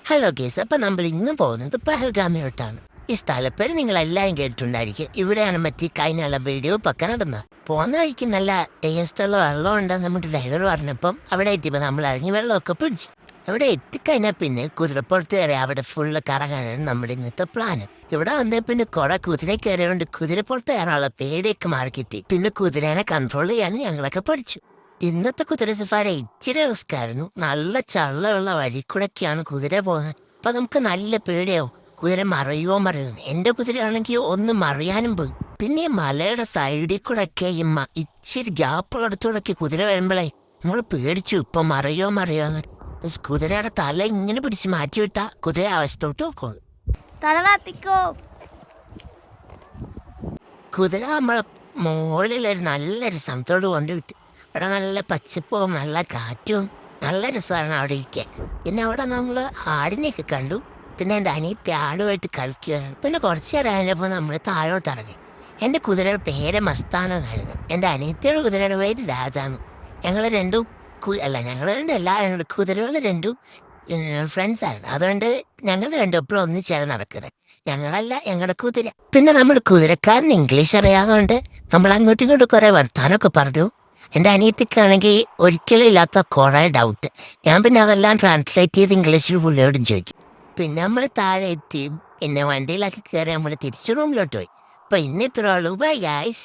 Hello guys, അപ്പം നമ്മൾ ഇന്ന് പോകുന്നത് പഹൽഗാമിലോട്ടാണ്. ഈ സ്ഥലപ്പേര് നിങ്ങൾ എല്ലാവരും കേട്ടിട്ടുണ്ടായിരിക്കും. ഇവിടെയാണ് മറ്റേ കഴിഞ്ഞുള്ള വീഡിയോ പക്ക നടന്നത്. പോകുന്ന വഴിക്ക് നല്ല ടേസ്റ്റുള്ള വെള്ളം ഉണ്ടെന്ന് നമ്മുടെ ഡ്രൈവർ പറഞ്ഞപ്പം അവിടെ എത്തിയപ്പോൾ നമ്മൾ ഇറങ്ങി വെള്ളമൊക്കെ പിടിച്ചു. അവിടെ എത്തിക്കഴിഞ്ഞാൽ പിന്നെ കുതിരപ്പുറത്ത് കയറി അവിടെ ഫുള്ള് കറങ്ങാനാണ് നമ്മുടെ ഇന്നത്തെ പ്ലാന്. ഇവിടെ വന്നേ പിന്നെ കുറെ കുതിര കയറിയോണ്ട് കുതിരപ്പുറത്ത് കയറാനുള്ള പേടിയൊക്കെ മാറിക്കിട്ടി. പിന്നെ കുതിരേനെ കൺട്രോൾ ചെയ്യാൻ ഞങ്ങളൊക്കെ പഠിച്ചു. ഇന്നത്തെ കുതിര സഫാരി ഇച്ചിരി റിസ്ക് ആയിരുന്നു. നല്ല ചള്ളമുള്ള വഴി കൂടെയൊക്കെയാണ് കുതിര പോകുന്നത്. അപ്പൊ നമുക്ക് നല്ല പേടിയാവും, കുതിര മറിയുമോ മറിയുമോ. എന്റെ കുതിരയാണെങ്കിൽ ഒന്ന് മറിയാനും പോയി. പിന്നെ ഈ മലയുടെ സൈഡിൽ കൂടെയൊക്കെ ഇച്ചിരി ഗ്യാപ്പുള്ളടത്തൂടൊക്കെ കുതിര വരുമ്പോഴേ നമ്മൾ പേടിച്ചു, ഇപ്പൊ മറിയോന്ന്. കുതിരയുടെ തല ഇങ്ങനെ പിടിച്ച് മാറ്റി വിട്ടാ കുതിര അവസ്ഥോട്ട് നോക്കോളൂ. കുതിര നമ്മളെ മുകളിലൊരു നല്ലൊരു സ്ഥലത്തോട് കൊണ്ടുവിട്ടു. അവിടെ നല്ല പച്ചപ്പും നല്ല കാറ്റും നല്ല രസമാണ് അവിടെ ഇരിക്കാൻ. പിന്നെ അവിടെ നമ്മൾ ആടിനെയൊക്കെ കണ്ടു. പിന്നെ എൻ്റെ അനിയത്തി ആടുമായിട്ട് കളിക്കുകയാണ്. പിന്നെ കുറച്ച് നേരം കഴിഞ്ഞപ്പോൾ നമ്മൾ താഴോട്ട് ഇറങ്ങി. എൻ്റെ കുതിരയുടെ പേര് മസ്താനമായിരുന്നു. എൻ്റെ അനിയത്തിയുടെ കുതിരയുടെ പേര് രാജാന്ന്. ഞങ്ങൾ രണ്ടും ഞങ്ങളുടെ കുതിരകൾ രണ്ടും ഫ്രണ്ട്സായിരുന്നു. അതുകൊണ്ട് ഞങ്ങൾ രണ്ടും എപ്പോഴും ഒന്നിച്ചാണ് നടക്കുന്നത്. ഞങ്ങളല്ല, ഞങ്ങളുടെ കുതിര. പിന്നെ നമ്മൾ കുതിരക്കാരൻ ഇംഗ്ലീഷ് അറിയാതുകൊണ്ട് നമ്മൾ അങ്ങോട്ടും ഇങ്ങോട്ടും കുറേ വർത്താനമൊക്കെ പറഞ്ഞു. എൻ്റെ അനിയത്തിക്കാണെങ്കിൽ ഒരിക്കലും ഇല്ലാത്ത കുറേ ഡൗട്ട്. ഞാൻ പിന്നെ അതെല്ലാം ട്രാൻസ്ലേറ്റ് ചെയ്ത് ഇംഗ്ലീഷിൽ പുള്ളിയോടും ചോദിക്കും. പിന്നെ നമ്മൾ താഴെ എത്തി. പിന്നെ വണ്ടിയിലൊക്കെ കയറി നമ്മൾ തിരിച്ചു റൂമിലോട്ട് പോയി. അപ്പം ഇന്ന് ഇത്രേ ഉള്ളൂ. Bye guys.